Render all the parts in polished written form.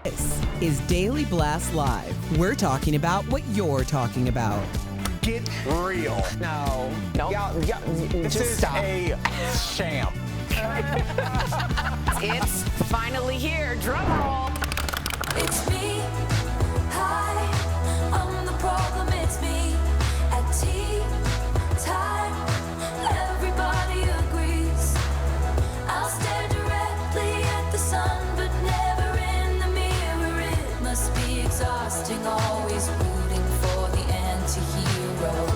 This is Daily Blast Live. We're talking about what you're talking about. Get real. No. This Just is stop. a sham. It's finally here. Drum roll. It's me. Hi, I'm the problem. It's me. At tea time, everybody agrees. I'll stare directly at the sun, but never in the mirror. It must be exhausting, always rooting for the anti-hero.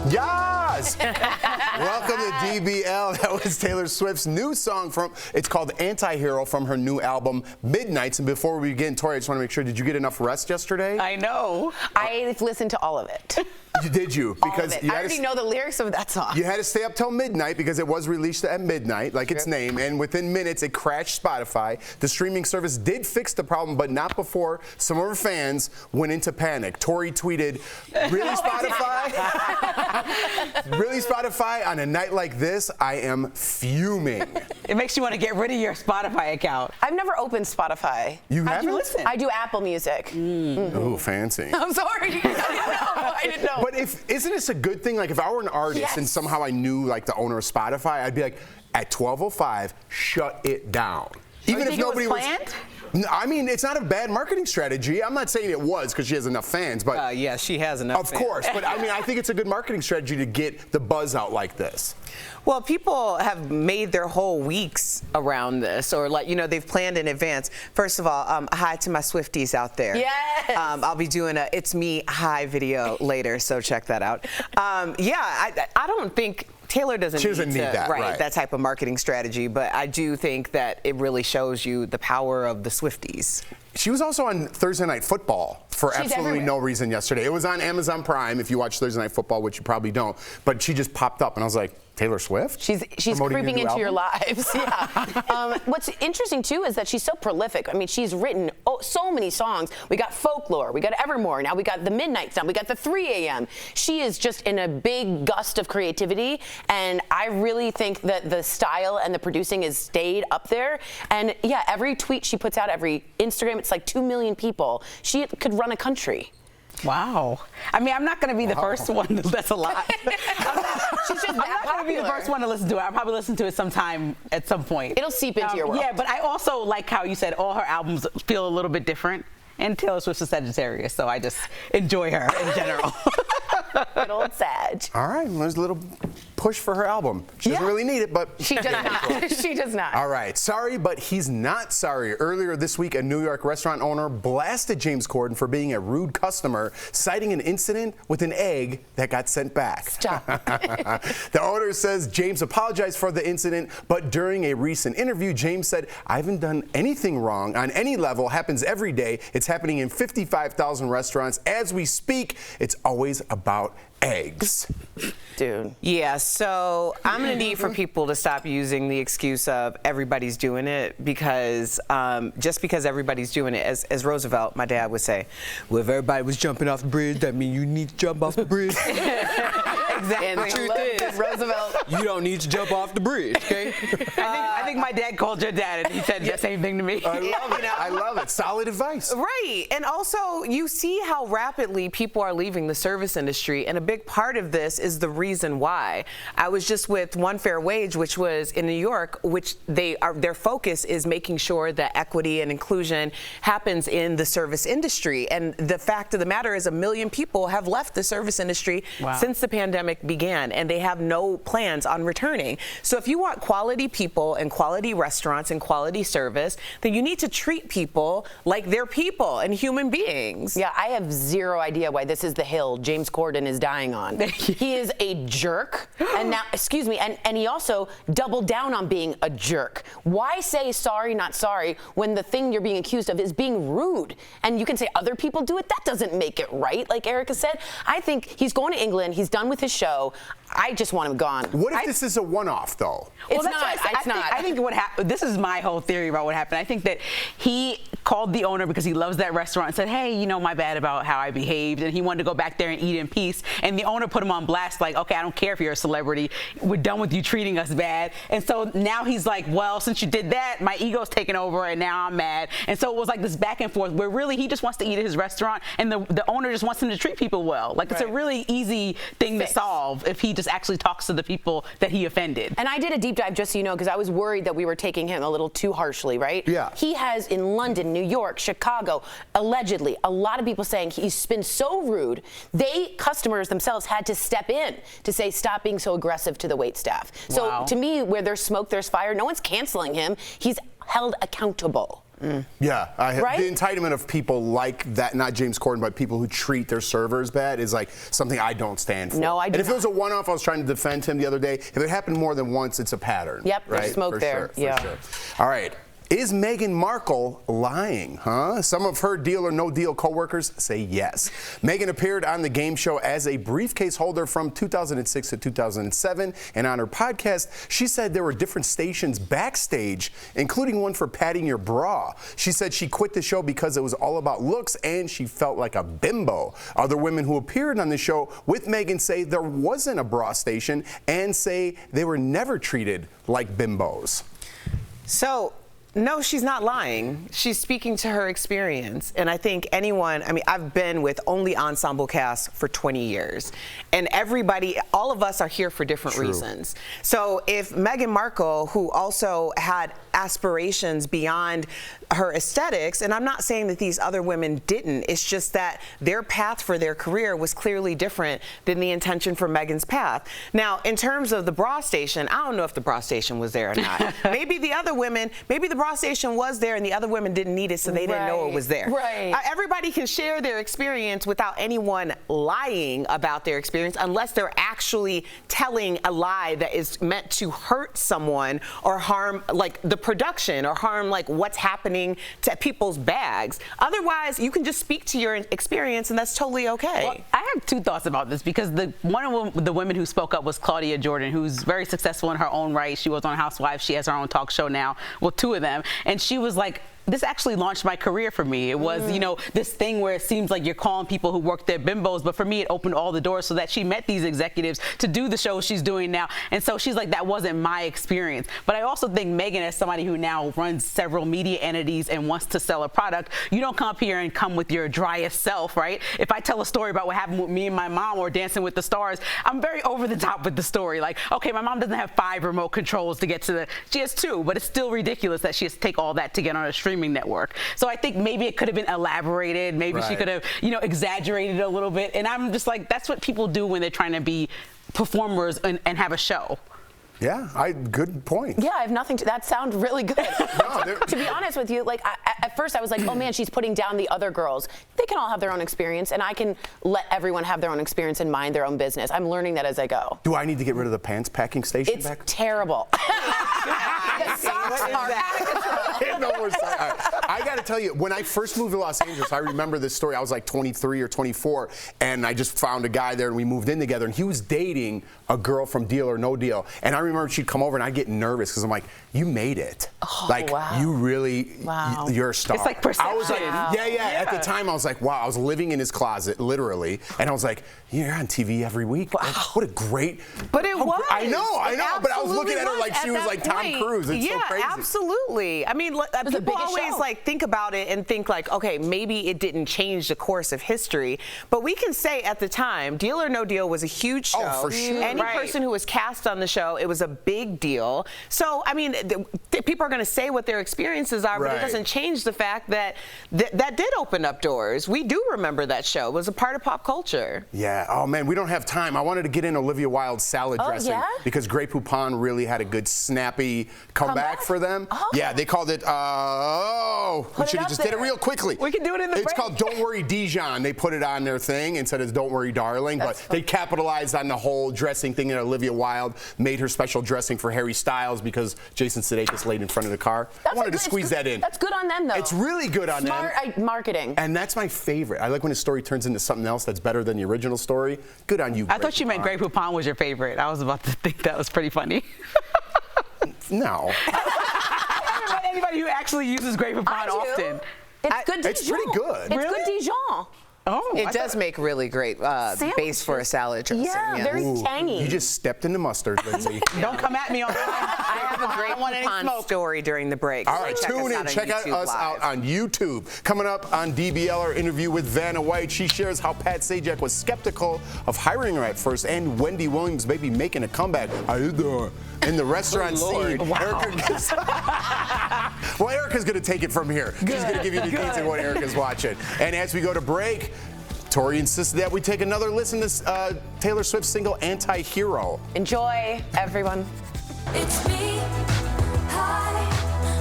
Yes! Welcome to DBL. That was Taylor Swift's new song it's called Anti-Hero from her new album, Midnights. And before we begin, Tori, I just want to make sure, did you get enough rest yesterday? I know. I've listened to all of it. Did you? Because I already know the lyrics of that song. You had to stay up till midnight because it was released at midnight, like its name, and within minutes it crashed Spotify. The streaming service did fix the problem, but not before some of her fans went into panic. Tori tweeted, "Really, Spotify? Really, Spotify? On a night like this, I am fuming." It makes you want to get rid of your Spotify account. I've never opened Spotify. You How'd haven't? you listen? I do Apple Music. Ooh, fancy. I'm sorry. I didn't know. But isn't this a good thing? Like if I were an artist and somehow I knew like the owner of Spotify, I'd be like, at 12:05, shut it down. Even if nobody was planned? I mean, it's not a bad marketing strategy. I'm not saying it was because she has enough fans, but Yeah, she has enough of fans. course. But I mean, I think it's a good marketing strategy to get the buzz out like this. Well, people have made their whole weeks around this, or they've planned in advance. First of all, hi to my Swifties out there. Yes. I'll be doing a It's Me Hi video later, so check that out. I don't think Taylor doesn't need that, right, that type of marketing strategy, but I do think that it really shows you the power of the Swifties. She was also on Thursday Night Football for absolutely no reason yesterday. It was on Amazon Prime if you watch Thursday Night Football, which you probably don't. But she just popped up, and I was like, Taylor Swift? She's creeping into your lives. Yeah. What's interesting too is that she's so prolific. I mean, she's written so many songs. We got Folklore, we got Evermore, now we got the Midnight Sound, we got the 3 a.m. She is just in a big gust of creativity, and I really think that the style and the producing has stayed up there. And yeah, every tweet she puts out, every Instagram, it's like 2 million people. She could run a country. Wow. I mean, I'm not going to be the first one. That's a lot. She's just I'm not going to be the first one to listen to it. I'll probably listen to it sometime at some point. It'll seep into your world. Yeah, but I also like how you said all her albums feel a little bit different. And Taylor Swift's a Sagittarius, so I just enjoy her in general. Good old Sag. All right, there's a little push for her album. She doesn't really need it, but she does not. She does not. All right, sorry, but he's not sorry. Earlier this week, a New York restaurant owner blasted James Corden for being a rude customer, citing an incident with an egg that got sent back. Stop. The owner says James apologized for the incident, but during a recent interview, James said, "I haven't done anything wrong on any level. Happens every day. It's happening in 55,000 restaurants. As we speak, it's always about eggs." Dude. Yeah, so I'm going to need for people to stop using the excuse of everybody's doing it, because just because everybody's doing it, as Roosevelt, my dad, would say, well, if everybody was jumping off the bridge, that means you need to jump off the bridge. Exactly. And the truth is, Roosevelt, you don't need to jump off the bridge, okay? I think my dad called your dad and he said the same thing to me. I love it. I love it. Solid advice. Right. And also, you see how rapidly people are leaving the service industry, and a big part of this is the reason why. I was just with One Fair Wage, which was in New York, which their focus is making sure that equity and inclusion happens in the service industry. And the fact of the matter is 1 million people have left the service industry since the pandemic began, and they have no plans on returning. So if you want quality people and quality restaurants and quality service, then you need to treat people like they're people and human beings. Yeah, I have zero idea why this is the hill James Corden is dying on. He is a jerk, and now, excuse me, and he also doubled down on being a jerk. Why say sorry, not sorry, when the thing you're being accused of is being rude? And you can say other people do it, that doesn't make it right, like Erica said. I think he's going to England, he's done with his show. I just want him gone. What if this is a one-off, though? It's not. I think what happened, this is my whole theory about what happened. I think that he called the owner because he loves that restaurant and said, hey, you know, my bad about how I behaved, and he wanted to go back there and eat in peace. And the owner put him on blast, like, okay, I don't care if you're a celebrity. We're done with you treating us bad. And so now he's like, well, since you did that, my ego's taken over and now I'm mad. And so it was like this back and forth where really he just wants to eat at his restaurant and the owner just wants him to treat people well. Like, it's a really easy thing to solve if he just actually talks to the people that he offended. And I did a deep dive, just so you know, because I was worried that we were taking him a little too harshly, right? Yeah. He has in London, New York, Chicago, allegedly, a lot of people saying he's been so rude, customers themselves had to step in to say, stop being so aggressive to the waitstaff. So to me, where there's smoke, there's fire. No one's canceling him. He's held accountable. Yeah, Right? The entitlement of people like that, not James Corden, but people who treat their servers bad is like something I don't stand for. No, I do And if not. it was a one-off, I was trying to defend him the other day. If it happened more than once, it's a pattern. Yep, right? there's smoke For there. Sure, for sure. All right. Is Meghan Markle lying, huh? Some of her Deal or No Deal coworkers say yes. Meghan appeared on the game show as a briefcase holder from 2006 to 2007, and on her podcast, she said there were different stations backstage, including one for patting your bra. She said she quit the show because it was all about looks and she felt like a bimbo. Other women who appeared on the show with Meghan say there wasn't a bra station and say they were never treated like bimbos. So, no, she's not lying. She's speaking to her experience. And I think I've been with only ensemble casts for 20 years. And all of us are here for different reasons. So if Meghan Markle, who also had aspirations beyond her aesthetics, and I'm not saying that these other women didn't, it's just that their path for their career was clearly different than the intention for Meghan's path. Now, in terms of the bra station, I don't know if the bra station was there or not. Maybe the bra station was there and the other women didn't need it, so they didn't know it was there. Right. Everybody can share their experience without anyone lying about their experience unless they're actually telling a lie that is meant to hurt someone or harm like the production or harm like what's happening to people's bags. Otherwise, you can just speak to your experience and that's totally okay. Well, I have two thoughts about this because one of the women who spoke up was Claudia Jordan, who's very successful in her own right. She was on Housewives. She has her own talk show now. Well, two of them. And she was like, this actually launched my career for me. It was, you know, this thing where it seems like you're calling people who work there bimbos, but for me, it opened all the doors so that she met these executives to do the show she's doing now. And so she's like, that wasn't my experience. But I also think Meghan, as somebody who now runs several media entities and wants to sell a product, you don't come up here and come with your driest self, right? If I tell a story about what happened with me and my mom or Dancing with the Stars, I'm very over the top with the story. Like, okay, my mom doesn't have 5 remote controls to get to she has 2, but it's still ridiculous that she has to take all that to get on a streaming network. So I think maybe it could have been elaborated. Maybe she could have, you know, exaggerated a little bit. And I'm just like, that's what people do when they're trying to be performers and have a show. Yeah, good point. Yeah, I have nothing to that sound really good. To be honest with you, like at first I was like, oh man, she's putting down the other girls. They can all have their own experience and I can let everyone have their own experience and mind their own business. I'm learning that as I go. Do I need to get rid of the pants packing station It's back? terrible. The socks are out of control. No more socks. All right. I got to tell you, when I first moved to Los Angeles, I remember this story. I was like 23 or 24, and I just found a guy there, and we moved in together, and he was dating a girl from Deal or No Deal. And I remember she'd come over, and I'd get nervous, because I'm like, you made it. Oh, like, wow. you really, you're a star. It's like perception. I was like, yeah. At the time, I was like, wow. I was living in his closet, literally, and I was like, you're on TV every week. Wow. What a great. But it was. I know. But I was looking at her like she was like Tom point. Cruise. It's so crazy. Absolutely. I mean, people always like think about it and think like, okay, maybe it didn't change the course of history. But we can say at the time, Deal or No Deal was a huge show. Oh, for sure. Any person who was cast on the show, it was a big deal. So, I mean, people are going to say what their experiences are, but it doesn't change the fact that that did open up doors. We do remember that show. It was a part of pop culture. Yeah. Oh, man, we don't have time. I wanted to get in Olivia Wilde's salad dressing because Grey Poupon really had a good snappy comeback for them. Oh. Yeah, they called it, we should have just did it real quickly. We can do it in the break. It's called Don't Worry Dijon. They put it on their thing and said it's Don't Worry Darling, but they capitalized on the whole dressing thing, and Olivia Wilde made her special dressing for Harry Styles because Jason Sudeikis laid in front of the car. I wanted to squeeze that in. That's good on them, though. It's really good on them. Smart marketing. And that's my favorite. I like when a story turns into something else that's better than the original story. Good on you, I thought you meant Grey Poupon was your favorite. I was about to think that was pretty funny. No. Anybody who actually uses Grey Poupon often. It's good Dijon. It's pretty good. It's good Dijon. Oh, It does make really great base for a salad dressing. Yeah, yes. very tangy. You just stepped into mustard, Lindsay. Don't come at me on I have a great coupon story during the break. All right, tune in. Check us out on YouTube. Coming up on DBL, our interview with Vanna White. She shares how Pat Sajak was skeptical of hiring her at first, and Wendy Williams may be making a comeback. In the restaurant scene. Wow. Well, Erica's going to take it from here. She's going to give you the details of what Erica's watching. And as we go to break, Tori insisted that we take another listen to Taylor Swift's single Anti-Hero. Enjoy, everyone. It's me. Hi,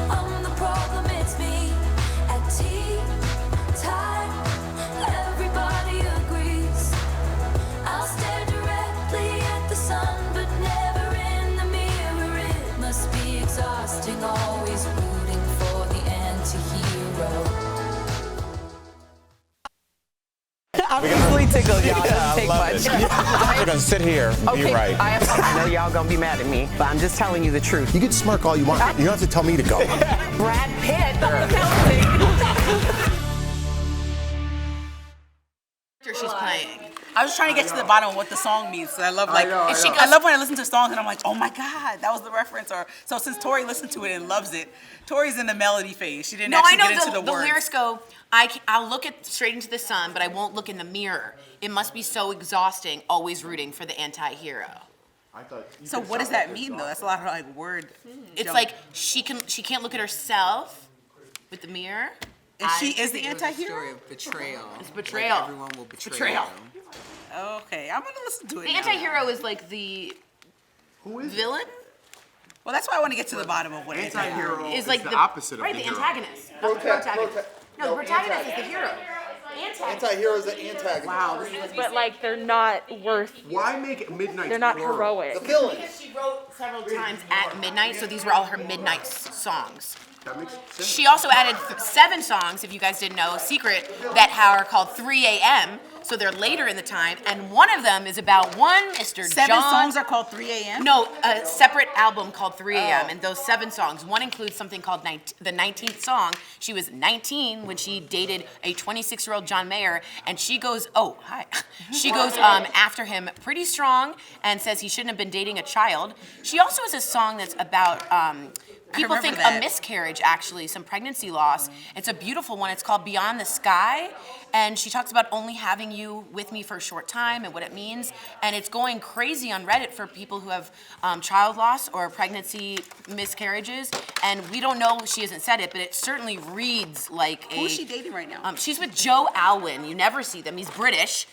I'm the problem. It's me. At tea time, everybody agrees. I'll stare directly at the sun, but never in the mirror. It must be exhausting, always rooting for the anti-hero. I'm easily tickled, y'all. It doesn't take much. We're gonna sit here and be right. I know y'all gonna be mad at me, but I'm just telling you the truth. You can smirk all you want. You don't have to tell me to go. Brad Pitt. She's playing. I was trying to get to the bottom of what the song means. So I love I love when I listen to songs and I'm like, oh my God, that was the reference. Or so since Tori listened to it and loves it, Tori's in the melody phase. She didn't actually get into the words. The lyrics go, I'll look straight into the sun, but I won't look in the mirror. It must be so exhausting, always rooting for the anti-hero. So what does that mean though? That's a lot of like word. It's like she can't look at herself with the mirror. And she is the anti-hero? Story of betrayal. It's betrayal. Like everyone will betray Betrayal. you. Okay, I'm gonna listen to it. The now. anti-hero is like the villain. Well, that's why I want to get to the bottom of what Anti-hero Is like the opposite of right, the the hero. antagonist. Not the protagonist. No, the protagonist is the hero. Anti-hero is the antagonist. Wow. But like they're not worth. Why make Midnight They're not plural? heroic. The villain. Because she wrote several times at midnight, so these were all her midnight songs. That makes sense. She also added 7 songs, if you guys didn't know, a secret, that are called 3 a.m., so they're later in the time, and one of them is about one Mr. 7 John. songs are called 3 a.m.? No, a separate album called 3 a.m., and those 7 songs, one includes something called the 19th song. She was 19 when she dated a 26-year-old John Mayer, and she goes, she goes after him pretty strong and says he shouldn't have been dating a child. She also has a song that's about people think a miscarriage, actually, some pregnancy loss. It's a beautiful one. It's called Beyond the Sky. And she talks about only having you with me for a short time and what it means. And it's going crazy on Reddit for people who have child loss or pregnancy miscarriages. And we don't know, she hasn't said it, but it certainly reads like a... Who is she dating right now? She's with Joe Alwyn. You never see them. He's British.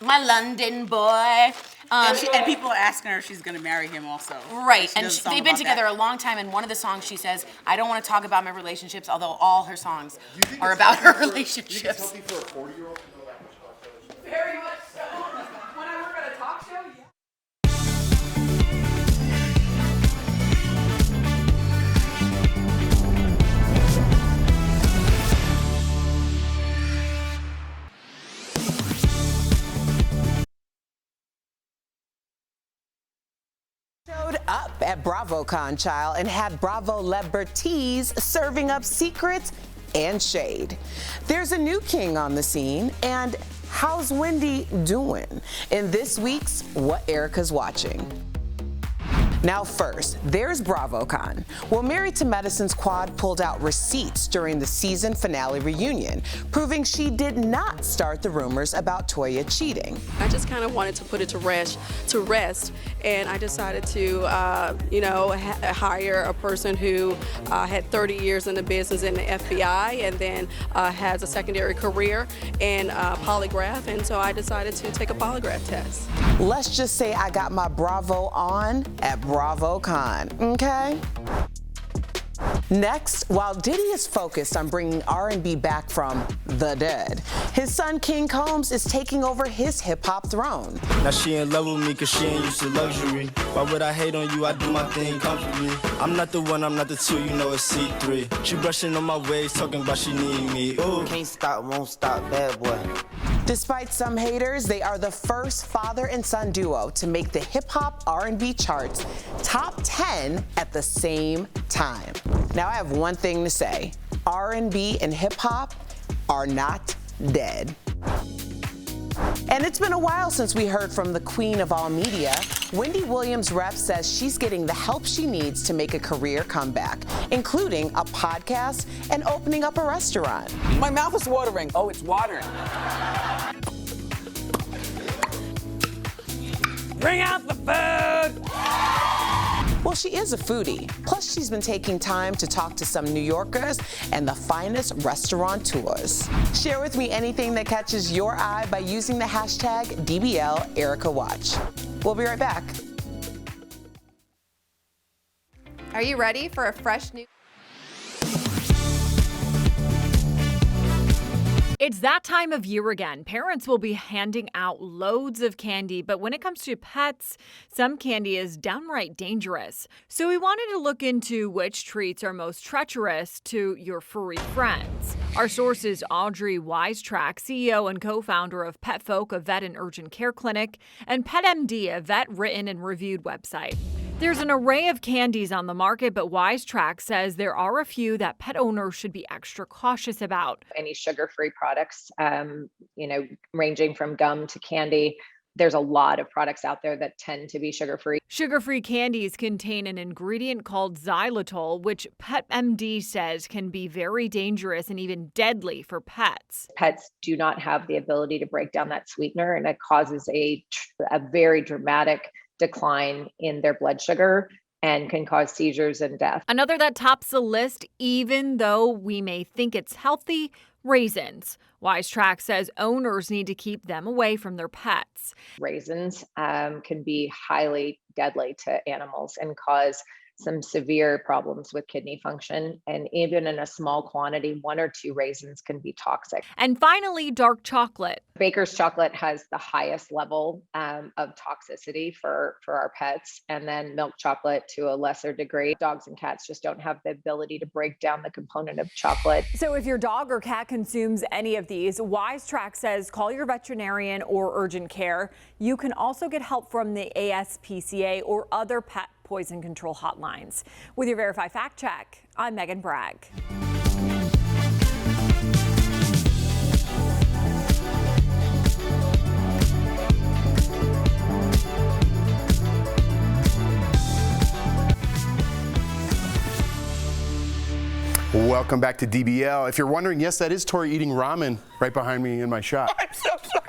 My London boy. And people are asking her if she's going to marry him also. Right, She and does a song they've been about together that. a long time, and one of the songs she says, I don't want to talk about my relationships, although all her songs are about her relationships. For a 40-year-old to know that much about television? Very much so. When I work at a talk show, yeah. Showed up at BravoCon, child, and had Bravo celebrities serving up secrets and shade. There's a new king on the scene, and how's Wendy doing in this week's What Erica's Watching? Now first, there's BravoCon. Well, Married to Medicine's quad pulled out receipts during the season finale reunion, proving she did not start the rumors about Toya cheating. I just kind of wanted to put it to rest, and I decided to, hire a person who had 30 years in the business in the FBI, and then has a secondary career in polygraph, and so I decided to take a polygraph test. Let's just say I got my Bravo on at BravoCon, okay? Next, while Diddy is focused on bringing R&B back from the dead, his son King Combs is taking over his hip-hop throne. Now she in love with me cause she ain't used to luxury. Why would I hate on you? I do my thing comfortably. I'm not the one, I'm not the two, you know it's C3. She brushing on my waves, talking about she need me. Ooh. Can't stop, won't stop, bad boy. Despite some haters, they are the first father and son duo to make the hip-hop R&B charts top 10 at the same time. Now I have one thing to say. R&B and hip hop are not dead. And it's been a while since we heard from the queen of all media. Wendy Williams-Rep says she's getting the help she needs to make a career comeback, including a podcast and opening up a restaurant. My mouth is watering. Oh, it's watering. Bring out the food! Well, she is a foodie. Plus, she's been taking time to talk to some New Yorkers and the finest restaurateurs. Share with me anything that catches your eye by using the hashtag DBLEricaWatch. We'll be right back. Are you ready for a fresh new... It's that time of year again. Parents will be handing out loads of candy, but when it comes to pets, some candy is downright dangerous. So we wanted to look into which treats are most treacherous to your furry friends. Our source is Audrey Wisetrack, CEO and co-founder of Pet Folk, a vet and urgent care clinic, and PetMD, a vet-written and reviewed website. There's an array of candies on the market, but Wisetrack says there are a few that pet owners should be extra cautious about. Any sugar-free products, ranging from gum to candy. There's a lot of products out there that tend to be sugar-free. Sugar-free candies contain an ingredient called xylitol, which PetMD says can be very dangerous and even deadly for pets. Pets do not have the ability to break down that sweetener, and it causes a very dramatic decline in their blood sugar and can cause seizures and death. Another that tops the list, even though we may think it's healthy, raisins. Wisetrack says owners need to keep them away from their pets. Raisins can be highly deadly to animals and cause some severe problems with kidney function. And even in a small quantity, 1 or 2 raisins can be toxic. And finally, dark chocolate. Baker's chocolate has the highest level of toxicity for our pets, and then milk chocolate to a lesser degree. Dogs and cats just don't have the ability to break down the component of chocolate. So if your dog or cat consumes any of these, Wisetrack says call your veterinarian or urgent care. You can also get help from the ASPCA or other pet poison control hotlines. With your Verify Fact Check, I'm Megan Bragg. Welcome back to DBL. If you're wondering, yes, that is Tori eating ramen right behind me in my shop. I'm so sorry.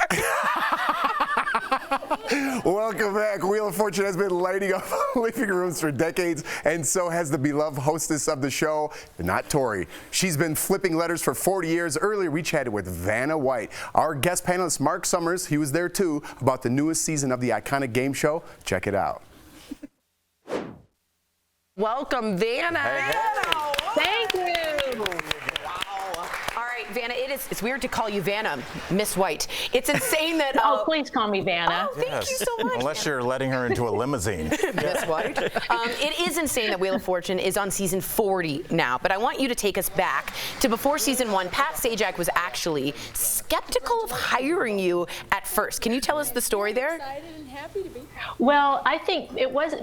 Welcome back. Wheel of Fortune has been lighting up living rooms for decades, and so has the beloved hostess of the show, not Tori. She's been flipping letters for 40 years. Earlier, we chatted with Vanna White. Our guest panelist, Mark Summers, he was there too, about the newest season of the iconic game show. Check it out. Welcome, Vanna. Hey. Thank you. Wow. All right, Vanna, it's weird to call you Vanna, Miss White. It's insane that... Oh, please call me Vanna. Oh, thank you so much. Unless you're letting her into a limousine. Miss White. It is insane that Wheel of Fortune is on season 40 now, but I want you to take us back to before season 1. Pat Sajak was actually skeptical of hiring you at first. Can you tell us the story there? Well, I think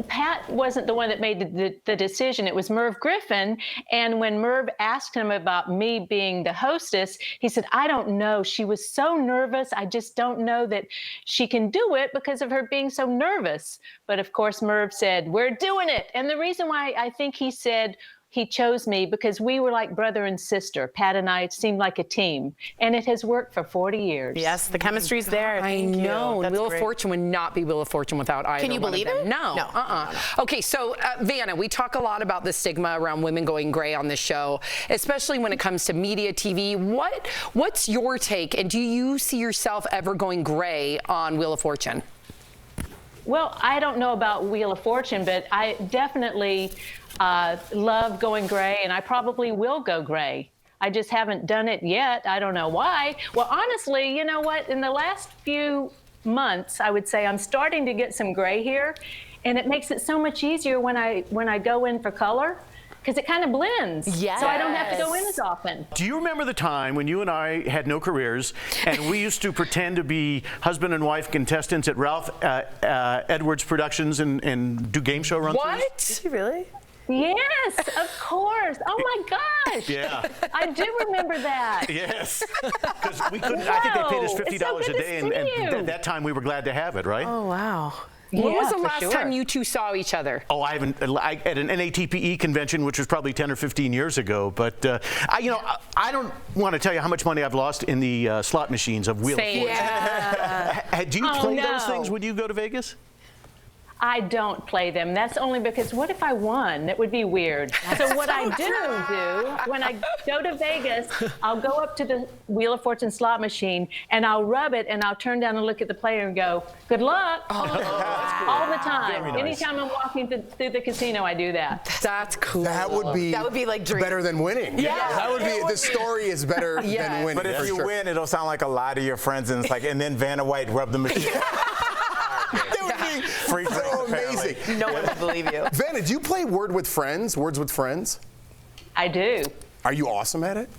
Pat wasn't the one that made the decision. It was Merv Griffin. And when Merv asked him about me being the hostess, he said, I don't know. She was so nervous. I just don't know that she can do it because of her being so nervous. But of course, Merv said, we're doing it. And the reason why I think he said he chose me because we were like brother and sister. Pat and I seemed like a team, and it has worked for 40 years. Yes, the chemistry's there. I know. Wheel of Fortune would not be Wheel of Fortune without either. Can you believe it? No. No. Okay, so Vanna, we talk a lot about the stigma around women going gray on this show, especially when it comes to media, TV. What's your take, and do you see yourself ever going gray on Wheel of Fortune? Well, I don't know about Wheel of Fortune, but I definitely love going gray, and I probably will go gray. I just haven't done it yet. I don't know why. Well, honestly, you know what? In the last few months, I would say I'm starting to get some gray here, and it makes it so much easier when I go in for color, because it kind of blends. Yes. So I don't have to go in as often. Do you remember the time when you and I had no careers and we used to pretend to be husband and wife contestants at Ralph Edwards Productions and do game show runs? What? Did you really? Yes, of course. Oh my gosh. Yeah. I do remember that. Yes. Because we couldn't, I think they paid us Wow. It's so $50 a good to day, see and you. at that time we were glad to have it, right? Oh, wow. When was the for last sure. time you two saw each other? Oh, I haven't. At an NATPE convention, which was probably 10 or 15 years ago. But I don't want to tell you how much money I've lost in the slot machines of Wheel of Same. Fortune. Yeah. Do you Oh, play those no. things when you go to Vegas? I don't play them. That's only because what if I won? That would be weird. So what I do when I go to Vegas, I'll go up to the Wheel of Fortune slot machine and I'll rub it and I'll turn down and look at the player and go, good luck. All the time. Very nice. Anytime I'm walking through the casino, I do that. That's cool. That would be like dream. better than winning. Yeah. That would be, the story is better than winning. But if for you sure. win, it'll sound like a lie to your friends, and it's like, and then Vanna White rubbed the machine. That would be Free drinks, so apparently. amazing. No one will believe you. Vanna, do you play Words with Friends? I do. Are you awesome at it?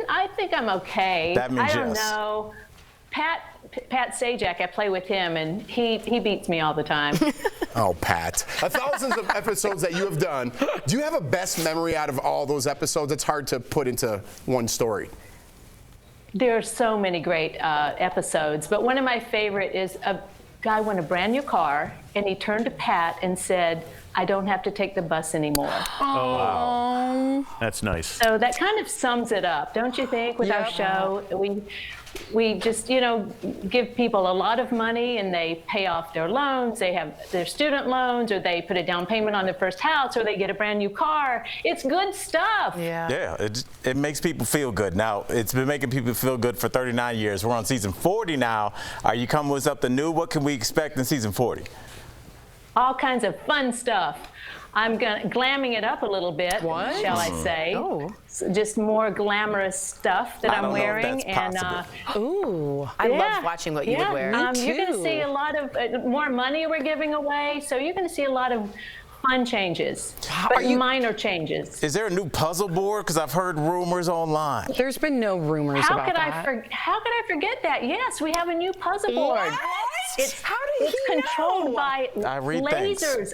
I think I'm okay. That means I don't yes. know. Pat Sajak, I play with him, and he beats me all the time. Oh, Pat. Thousands of episodes that you have done. Do you have a best memory out of all those episodes? It's hard to put into one story. There are so many great episodes, but one of my favorite is a guy won a brand new car, and he turned to Pat and said, I don't have to take the bus anymore. Oh, that's nice. So that kind of sums it up, don't you think, with our show? We just, give people a lot of money and they pay off their loans. They have their student loans, or they put a down payment on their first house, or they get a brand new car. It's good stuff. Yeah, it makes people feel good. Now, it's been making people feel good for 39 years. We're on season 40 now. Are you coming with something new? What can we expect in season 40? All kinds of fun stuff. I'm glamming it up a little bit, shall I say. Oh. Just more glamorous stuff that I'm wearing. Ooh, I love watching what you would wear. You're going to see a lot of more money we're giving away, so you're going to see a lot of fun changes, but minor changes. Is there a new puzzle board? Because I've heard rumors online. There's been no rumors How about could that. how could I forget that? Yes, we have a new puzzle board. It's controlled by I read things. lasers.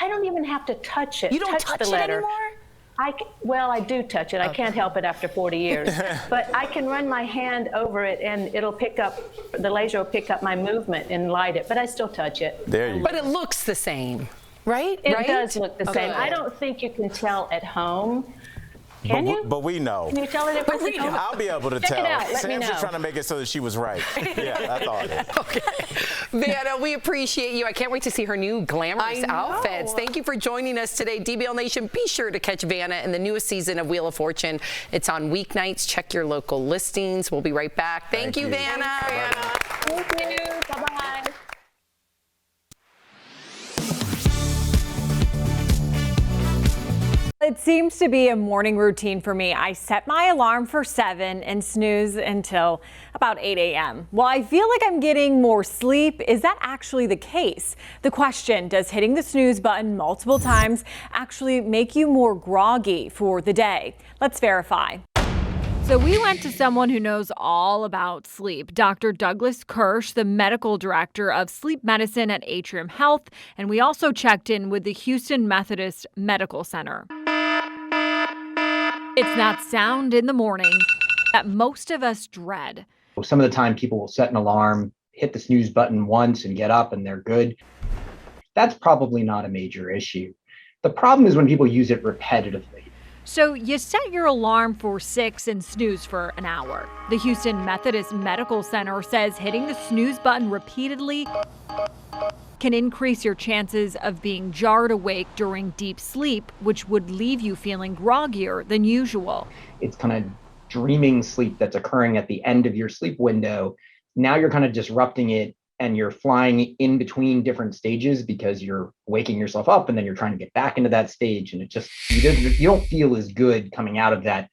I don't even have to touch it. You don't touch the it letter. anymore? Well, I do touch it. I can't help it after 40 years. But I can run my hand over it, and the laser will pick up my movement and light it. But I still touch it. There you go. But it looks the same. Right? It does look the same. I don't think you can tell at home. Can you? But we know. Can you tell the difference at home? I'll be able to Check tell. it out. Let me Sam's know. just trying to make it so that she was right. Yeah, that's all it is. Okay. Vanna, we appreciate you. I can't wait to see her new glamorous outfits. Thank you for joining us today. DBL Nation, be sure to catch Vanna in the newest season of Wheel of Fortune. It's on weeknights. Check your local listings. We'll be right back. Thank you, Vanna. Thank you. Bye-bye. It seems to be a morning routine for me. I set my alarm for 7 and snooze until about 8 a.m. While I feel like I'm getting more sleep, is that actually the case? The question, does hitting the snooze button multiple times actually make you more groggy for the day? Let's verify. So we went to someone who knows all about sleep, Dr. Douglas Kirsch, the medical director of sleep medicine at Atrium Health, and we also checked in with the Houston Methodist Medical Center. It's that sound in the morning that most of us dread. Some of the time people will set an alarm, hit the snooze button once and get up and they're good. That's probably not a major issue. The problem is when people use it repetitively. So you set your alarm for 6 and snooze for an hour. The Houston Methodist Medical Center says hitting the snooze button repeatedly can increase your chances of being jarred awake during deep sleep, which would leave you feeling groggier than usual. It's kind of dreaming sleep that's occurring at the end of your sleep window. Now you're kind of disrupting it and you're flying in between different stages because you're waking yourself up and then you're trying to get back into that stage. And it just, you don't feel as good coming out of that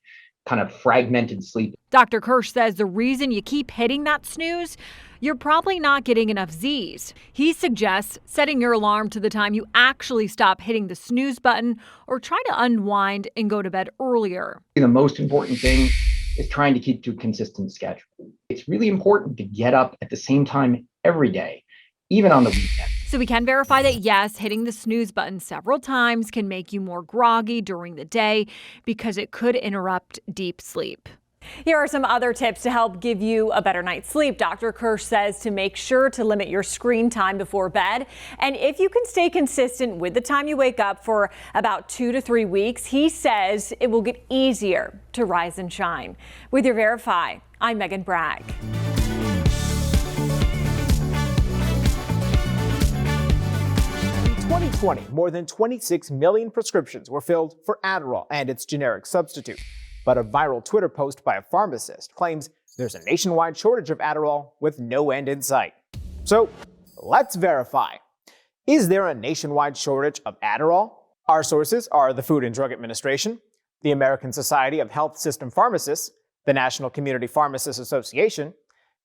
kind of fragmented sleep. Dr. Kirsch says the reason you keep hitting that snooze, you're probably not getting enough Z's. He suggests setting your alarm to the time you actually stop hitting the snooze button or try to unwind and go to bed earlier. The most important thing is trying to keep to a consistent schedule. It's really important to get up at the same time every day, even on the weekends. So we can verify that, yes, hitting the snooze button several times can make you more groggy during the day because it could interrupt deep sleep. Here are some other tips to help give you a better night's sleep. Dr. Kirsch says to make sure to limit your screen time before bed. And if you can stay consistent with the time you wake up for about 2 to 3 weeks, he says it will get easier to rise and shine. With your Verify, I'm Megan Bragg. In 2020, more than 26 million prescriptions were filled for Adderall and its generic substitute. But a viral Twitter post by a pharmacist claims there's a nationwide shortage of Adderall with no end in sight. So let's verify. Is there a nationwide shortage of Adderall? Our sources are the Food and Drug Administration, the American Society of Health System Pharmacists, the National Community Pharmacists Association,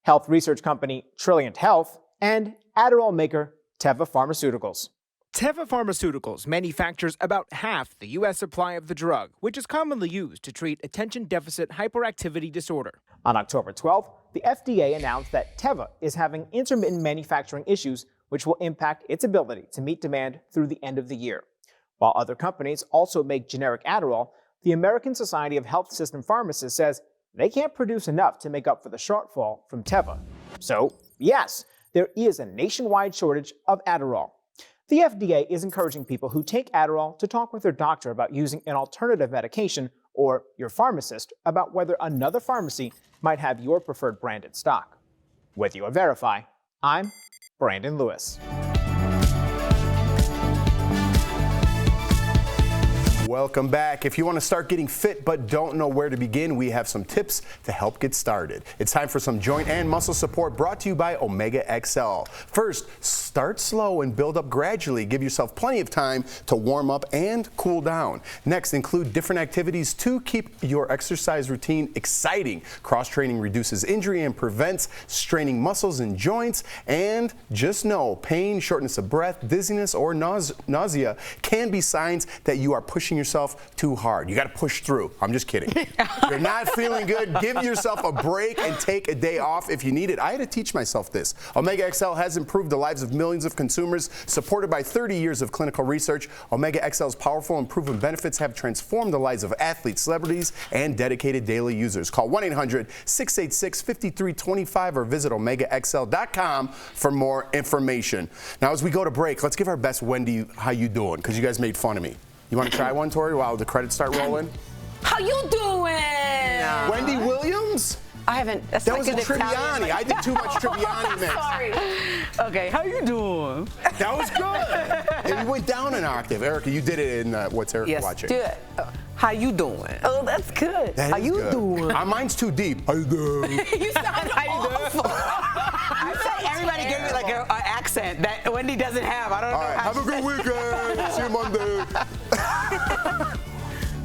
health research company Trilliant Health, and Adderall maker Teva Pharmaceuticals. Teva Pharmaceuticals manufactures about half the U.S. supply of the drug, which is commonly used to treat attention deficit hyperactivity disorder. On October 12th, the FDA announced that Teva is having intermittent manufacturing issues, which will impact its ability to meet demand through the end of the year. While other companies also make generic Adderall, the American Society of Health System Pharmacists says they can't produce enough to make up for the shortfall from Teva. So, yes, there is a nationwide shortage of Adderall. The FDA is encouraging people who take Adderall to talk with their doctor about using an alternative medication or your pharmacist about whether another pharmacy might have your preferred brand in stock. With your Verify, I'm Brandon Lewis. Welcome back. If you want to start getting fit but don't know where to begin, we have some tips to help get started. It's time for some joint and muscle support brought to you by Omega XL. First, start slow and build up gradually. Give yourself plenty of time to warm up and cool down. Next, include different activities to keep your exercise routine exciting. Cross-training reduces injury and prevents straining muscles and joints. And just know, pain, shortness of breath, dizziness, or nausea can be signs that you are pushing yourself too hard. You got to push through. I'm just kidding. You're not feeling good. Give yourself a break and take a day off if you need it. I had to teach myself this. Omega XL has improved the lives of millions of consumers, supported by 30 years of clinical research. Omega XL's powerful and proven benefits have transformed the lives of athletes, celebrities, and dedicated daily users. Call 1-800-686-5325 or visit OmegaXL.com for more information. Now, as we go to break, let's give our best Wendy how you doing, because you guys made fun of me. You want to try one, Tori, while the credits start rolling? How you doing? No. Wendy Williams? I haven't. That was a Triviani. I did too much Triviani mix. Sorry. Okay, how you doing? That was good. And you went down an octave. Erica, you did it in What's Erica Watching? Do it. How you doing? Oh, that's good. That how is you good. doing? Mine's too deep. How you doing? You sound awful. Everybody gave me like an accent that Wendy doesn't have. I don't know. All right, have a good weekend. See you Monday.